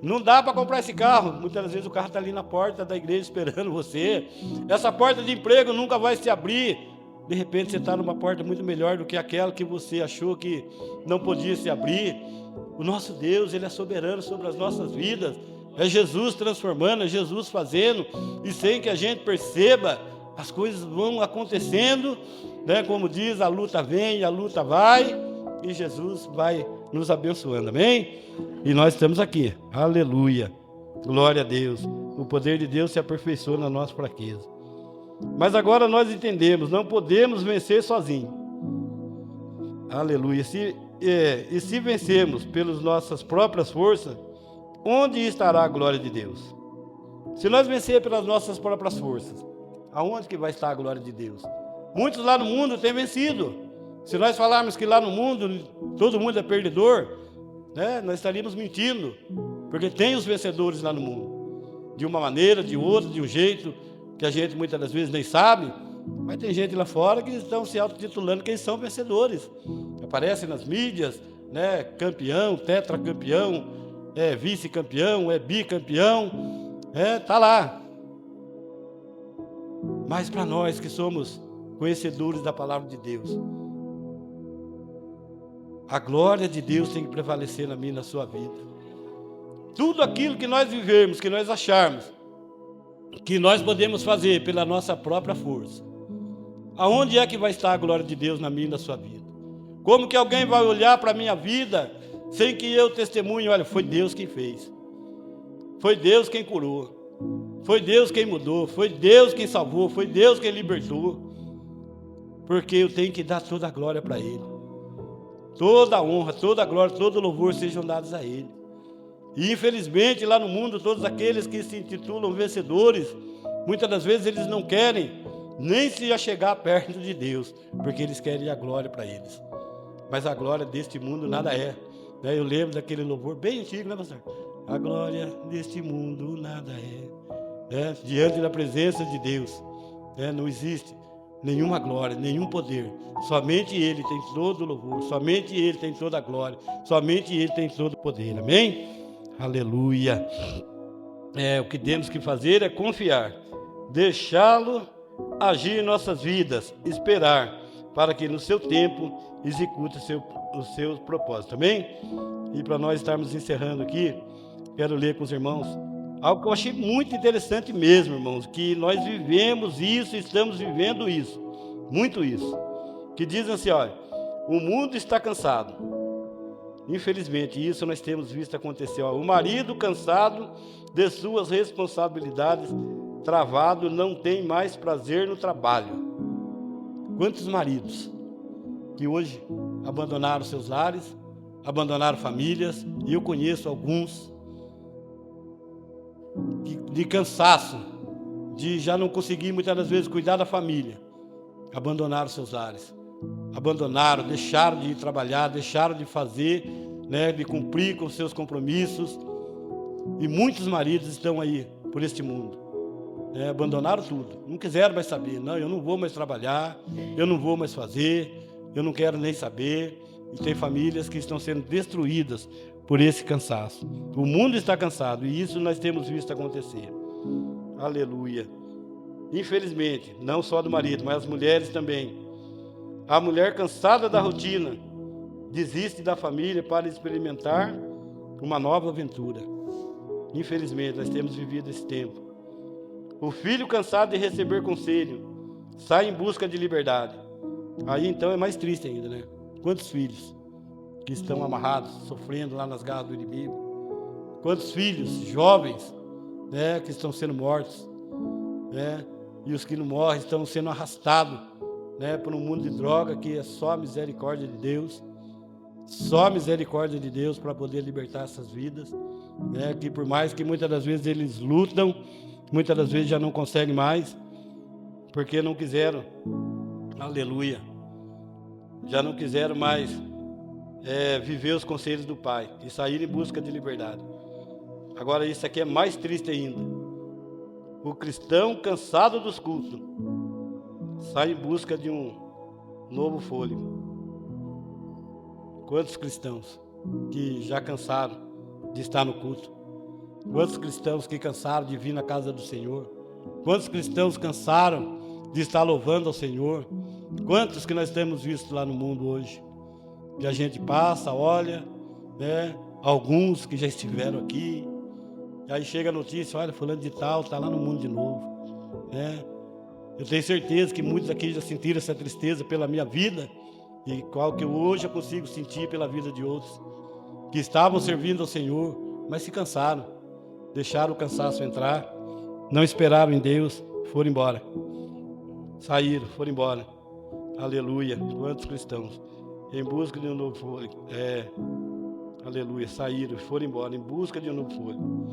não dá para comprar esse carro, muitas vezes o carro está ali na porta da igreja esperando você, essa porta de emprego nunca vai se abrir, de repente você está numa porta muito melhor do que aquela que você achou que não podia se abrir. O nosso Deus, Ele é soberano sobre as nossas vidas, é Jesus transformando, é Jesus fazendo, e sem que a gente perceba, as coisas vão acontecendo, né? Como diz, a luta vem, a luta vai, e Jesus vai nos abençoando, amém? E nós estamos aqui, aleluia, glória a Deus, o poder de Deus se aperfeiçoa na nossa fraqueza. Mas agora nós entendemos, não podemos vencer sozinhos, aleluia. E se vencermos pelas nossas próprias forças, onde estará a glória de Deus? Se nós vencer pelas nossas próprias forças, aonde que vai estar a glória de Deus? Muitos lá no mundo têm vencido. Se nós falarmos que lá no mundo todo mundo é perdedor, né, nós estaríamos mentindo, porque tem os vencedores lá no mundo, de uma maneira, de outra, de um jeito que a gente muitas das vezes nem sabe, mas tem gente lá fora que estão se autotitulando que eles são vencedores, aparecem nas mídias, né, campeão, tetracampeão, é vice-campeão, é bicampeão, tá lá. Mas para nós que somos conhecedores da palavra de Deus, a glória de Deus tem que prevalecer na minha e na sua vida. Tudo aquilo que nós vivemos, que nós acharmos que nós podemos fazer pela nossa própria força, aonde é que vai estar a glória de Deus na minha e na sua vida? Como que alguém vai olhar para a minha vida sem que eu testemunhe, olha, foi Deus quem fez, foi Deus quem curou, foi Deus quem mudou, foi Deus quem salvou, foi Deus quem libertou, porque eu tenho que dar toda a glória para Ele, toda a honra, toda a glória, todo o louvor sejam dados a Ele. E infelizmente lá no mundo todos aqueles que se intitulam vencedores, muitas das vezes eles não querem nem se achegar perto de Deus, porque eles querem a glória para eles, mas a glória deste mundo nada é, né? Eu lembro daquele louvor bem antigo, né, pastor? A glória deste mundo nada é, diante da presença de Deus, não existe nenhuma glória, nenhum poder, somente Ele tem todo o louvor, somente Ele tem toda a glória, somente Ele tem todo o poder, amém? Aleluia. O que temos que fazer é confiar, deixá-lo agir em nossas vidas, esperar para que no seu tempo execute os seus propósitos, amém? E para nós estarmos encerrando aqui, quero ler com os irmãos algo que eu achei muito interessante mesmo, irmãos, que nós vivemos isso, estamos vivendo isso, muito isso, que diz assim, olha, o mundo está cansado, infelizmente, isso nós temos visto acontecer, ó, o marido cansado de suas responsabilidades, travado, não tem mais prazer no trabalho. Quantos maridos que hoje abandonaram seus lares, abandonaram famílias, e eu conheço alguns de cansaço, de já não conseguir muitas das vezes cuidar da família, abandonaram seus lares, abandonaram, deixaram de ir trabalhar, deixaram de fazer, né, de cumprir com seus compromissos, e muitos maridos estão aí por este mundo, abandonaram tudo, não quiseram mais saber, não, eu não vou mais trabalhar, eu não vou mais fazer, eu não quero nem saber, e tem famílias que estão sendo destruídas por esse cansaço. O mundo está cansado, e isso nós temos visto acontecer. Aleluia. Infelizmente, não só do marido, mas as mulheres também. A mulher cansada da rotina desiste da família para experimentar uma nova aventura. Infelizmente, nós temos vivido esse tempo. O filho cansado de receber conselho sai em busca de liberdade. Aí então é mais triste ainda, né? Quantos filhos que estão amarrados, sofrendo lá nas garras do inimigo? Quantos filhos jovens, né, que estão sendo mortos, né? E os que não morrem estão sendo arrastados, né, por um mundo de droga, que é só a misericórdia de Deus. Só a misericórdia de Deus para poder libertar essas vidas, né? Que por mais que muitas das vezes eles lutam, muitas das vezes já não conseguem mais, porque não quiseram, aleluia, já não quiseram mais viver os conselhos do Pai e sair em busca de liberdade. Agora isso aqui é mais triste ainda. O cristão cansado dos cultos sai em busca de um novo fôlego. Quantos cristãos que já cansaram de estar no culto? Quantos cristãos que cansaram de vir na casa do Senhor? Quantos cristãos cansaram de estar louvando ao Senhor? Quantos que nós temos visto lá no mundo hoje? Que a gente passa, olha, né? Alguns que já estiveram aqui, e aí chega a notícia, olha, fulano de tal está lá no mundo de novo, né? Eu tenho certeza que muitos aqui já sentiram essa tristeza pela minha vida, e qual que hoje eu consigo sentir pela vida de outros, que estavam servindo ao Senhor, mas se cansaram, deixaram o cansaço entrar, não esperaram em Deus, foram embora, saíram, foram embora, aleluia. Quantos cristãos em busca de um novo fôlego, aleluia, saíram, foram embora em busca de um novo fôlego.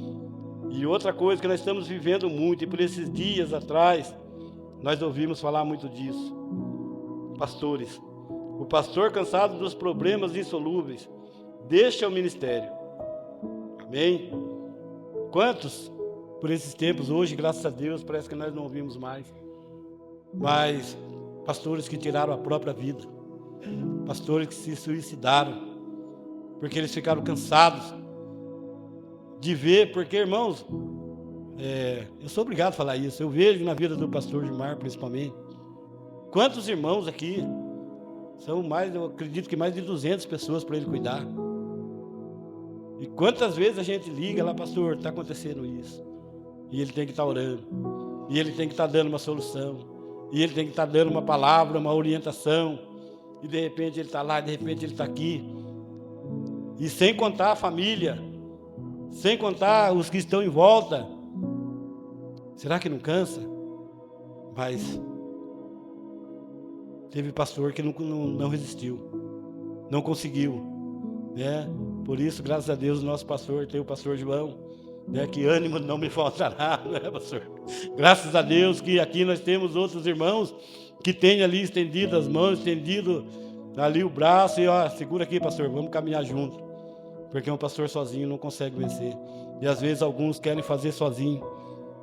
E outra coisa que nós estamos vivendo muito, e por esses dias atrás nós ouvimos falar muito disso, pastores. O pastor cansado dos problemas insolúveis deixa o ministério. Amém? Quantos por esses tempos hoje, graças a Deus, parece que nós não ouvimos mais. Mas pastores que tiraram a própria vida, pastores que se suicidaram, porque eles ficaram cansados de ver, porque, irmãos, eu sou obrigado a falar isso, eu vejo na vida do pastor Gilmar, principalmente, quantos irmãos aqui, são mais, eu acredito que mais de 200 pessoas para ele cuidar, e quantas vezes a gente liga lá, pastor, está acontecendo isso, e ele tem que estar orando, e ele tem que estar dando uma solução, e ele tem que estar dando uma palavra, uma orientação, e de repente ele está lá, de repente ele está aqui, e sem contar a família, sem contar os que estão em volta. Será que não cansa? Mas teve pastor que não resistiu, não conseguiu, né? Por isso, graças a Deus, o nosso pastor, tem o pastor João, né? Que ânimo não me faltará, né, pastor? Graças a Deus que aqui nós temos outros irmãos que têm ali estendido as mãos, estendido ali o braço e ó, segura aqui, pastor, vamos caminhar junto, porque um pastor sozinho não consegue vencer, e às vezes alguns querem fazer sozinho,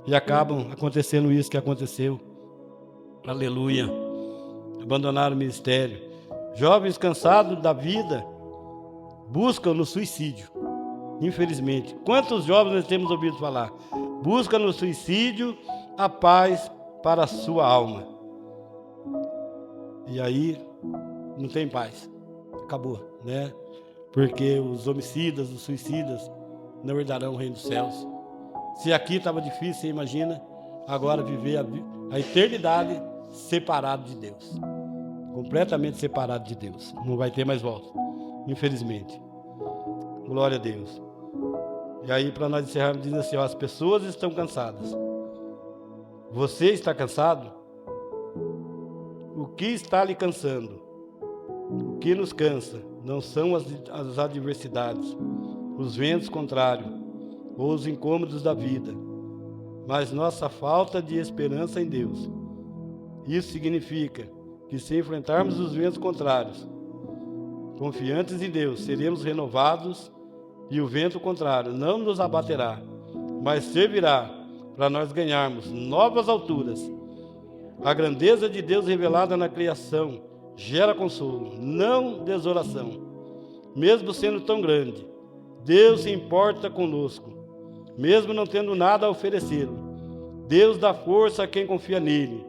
e acabam acontecendo isso que aconteceu, aleluia, abandonaram o ministério. Jovens cansados da vida buscam no suicídio, infelizmente. Quantos jovens nós temos ouvido falar? Buscam no suicídio a paz para a sua alma, e aí não tem paz, acabou, né? Porque os homicidas, os suicidas não herdarão o reino dos céus. Se aqui estava difícil, você imagina agora viver a eternidade separado de Deus, completamente separado de Deus, não vai ter mais volta, infelizmente. Glória a Deus. E aí, para nós encerrarmos, diz assim, ó, as pessoas estão cansadas. Você está cansado? O que está lhe cansando? O que nos cansa não são as adversidades, os ventos contrários ou os incômodos da vida, mas nossa falta de esperança em Deus. Isso significa que se enfrentarmos os ventos contrários, confiantes em Deus, seremos renovados e o vento contrário não nos abaterá, mas servirá para nós ganharmos novas alturas. A grandeza de Deus revelada na criação gera consolo, não desolação. Mesmo sendo tão grande, Deus se importa conosco, mesmo não tendo nada a oferecer. Deus dá força a quem confia nele.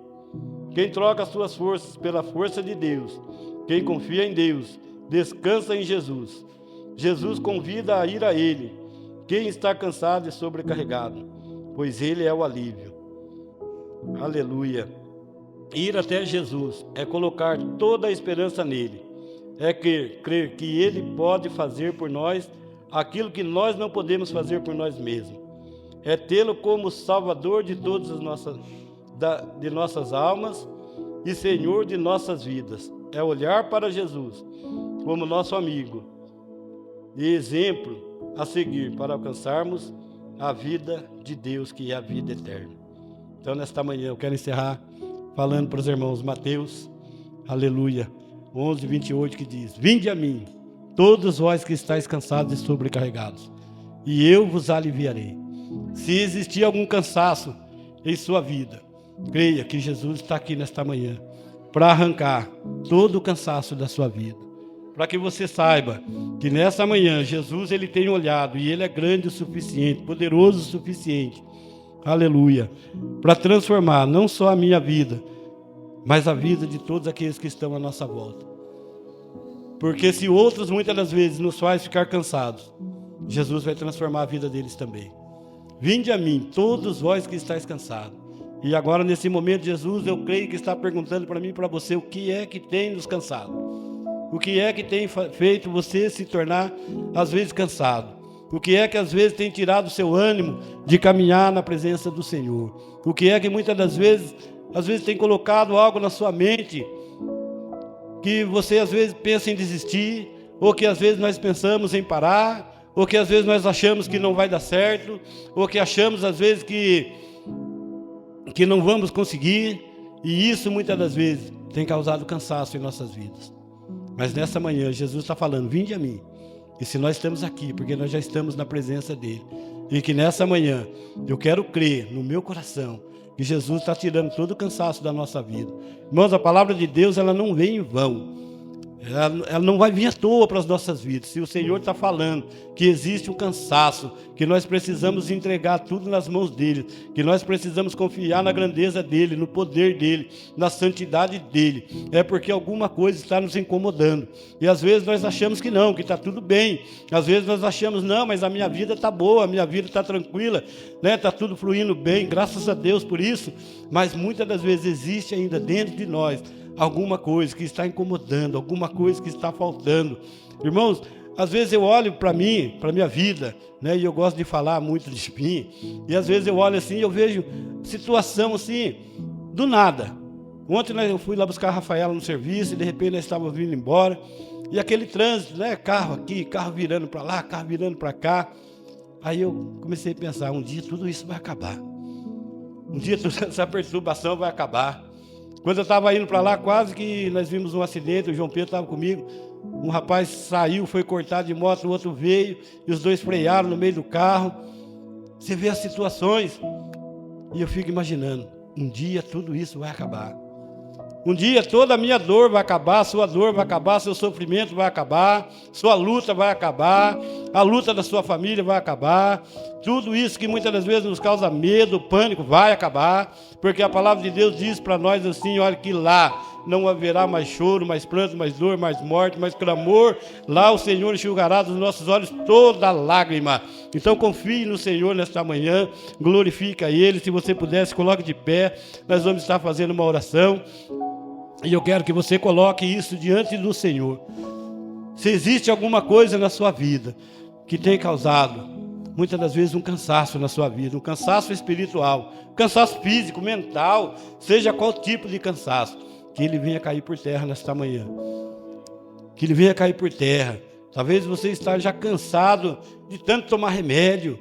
Quem troca as suas forças pela força de Deus, quem confia em Deus, descansa em Jesus. Jesus convida a ir a Ele, quem está cansado e sobrecarregado, pois Ele é o alívio. Aleluia. Ir até Jesus é colocar toda a esperança nele, é crer que Ele pode fazer por nós aquilo que nós não podemos fazer por nós mesmos. É tê-lo como Salvador de todas as nossas almas e Senhor de nossas vidas. É olhar para Jesus como nosso amigo e exemplo a seguir para alcançarmos a vida de Deus, que é a vida eterna. Então, nesta manhã, eu quero encerrar falando para os irmãos Mateus, aleluia, 11:28, que diz: Vinde a mim, todos vós que estáis cansados e sobrecarregados, e eu vos aliviarei. Se existir algum cansaço em sua vida, creia que Jesus está aqui nesta manhã para arrancar todo o cansaço da sua vida, para que você saiba que nessa manhã Jesus, ele tem olhado e ele é grande o suficiente, poderoso o suficiente, aleluia, para transformar não só a minha vida, mas a vida de todos aqueles que estão à nossa volta. Porque se outros muitas das vezes nos faz ficar cansados, Jesus vai transformar a vida deles também. Vinde a mim, todos vós que estáis cansados. E agora, nesse momento, Jesus, eu creio que está perguntando para mim e para você, o que é que tem nos cansado? O que é que tem feito você se tornar, às vezes, cansado? O que é que, às vezes, tem tirado o seu ânimo de caminhar na presença do Senhor? O que é que, muitas das vezes, tem colocado algo na sua mente que você, às vezes, pensa em desistir, ou que, às vezes, nós pensamos em parar, ou que, às vezes, nós achamos que não vai dar certo, ou que achamos, às vezes, que não vamos conseguir, e isso muitas das vezes tem causado cansaço em nossas vidas. Mas nessa manhã Jesus está falando: vinde a mim. E se nós estamos aqui, porque nós já estamos na presença dele, e que nessa manhã eu quero crer no meu coração que Jesus está tirando todo o cansaço da nossa vida. Irmãos, a palavra de Deus, ela não vem em vão. Ela não vai vir à toa para as nossas vidas. Se o Senhor está falando que existe um cansaço, que nós precisamos entregar tudo nas mãos dele, que nós precisamos confiar na grandeza dele, no poder dele, na santidade dele, é porque alguma coisa está nos incomodando. E às vezes nós achamos que não, que está tudo bem. Às vezes nós achamos: não, mas a minha vida está boa, a minha vida está tranquila, né? Está tudo fluindo bem, graças a Deus por isso. Mas muitas das vezes existe ainda dentro de nós alguma coisa que está incomodando, alguma coisa que está faltando. Irmãos, às vezes eu olho para mim, para a minha vida, né, e eu gosto de falar muito de mim, e às vezes eu olho assim e eu vejo situação assim, do nada. Ontem eu fui lá buscar a Rafaela no serviço, e de repente nós estávamos vindo embora, e aquele trânsito, né, carro aqui, carro virando para lá, carro virando para cá. Aí eu comecei a pensar: um dia tudo isso vai acabar. Um dia toda essa perturbação vai acabar. Quando eu estava indo para lá, quase que nós vimos um acidente. O João Pedro estava comigo. Um rapaz saiu, foi cortado de moto, o outro veio, e os dois frearam no meio do carro. Você vê as situações, e eu fico imaginando: um dia tudo isso vai acabar. Um dia toda a minha dor vai acabar, sua dor vai acabar, seu sofrimento vai acabar, sua luta vai acabar, a luta da sua família vai acabar. Tudo isso que muitas das vezes nos causa medo, pânico, vai acabar, porque a palavra de Deus diz para nós assim: olha, que lá não haverá mais choro, mais pranto, mais dor, mais morte, mais clamor. Lá o Senhor enxugará dos nossos olhos toda lágrima. Então confie no Senhor nesta manhã, glorifique a Ele. Se você puder, se coloque de pé, nós vamos estar fazendo uma oração. E eu quero que você coloque isso diante do Senhor. Se existe alguma coisa na sua vida que tem causado, muitas das vezes, um cansaço na sua vida, um cansaço espiritual, um cansaço físico, mental, seja qual tipo de cansaço, que ele venha cair por terra nesta manhã. Que ele venha cair por terra. Talvez você esteja já cansado de tanto tomar remédio,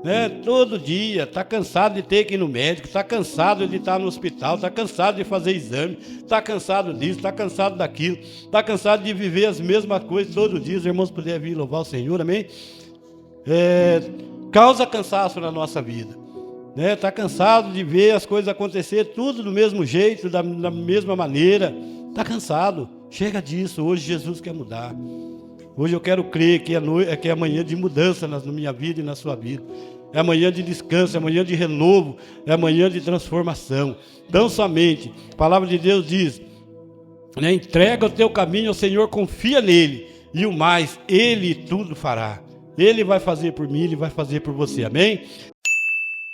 né? Todo dia, está cansado de ter que ir no médico, está cansado de estar no hospital, está cansado de fazer exame, está cansado disso, está cansado daquilo, está cansado de viver as mesmas coisas todo dia. Os irmãos puderem vir louvar o Senhor, amém? Causa cansaço na nossa vida, né? Está cansado de ver as coisas acontecer tudo do mesmo jeito, da mesma maneira, está cansado, chega disso. Hoje Jesus quer mudar. Hoje eu quero crer que é amanhã de mudança na minha vida e na sua vida. É amanhã de descanso, é amanhã de renovo, é amanhã de transformação. Tão somente, a palavra de Deus diz, né, entrega o teu caminho ao Senhor, confia nele, e o mais, Ele tudo fará. Ele vai fazer por mim, Ele vai fazer por você, amém?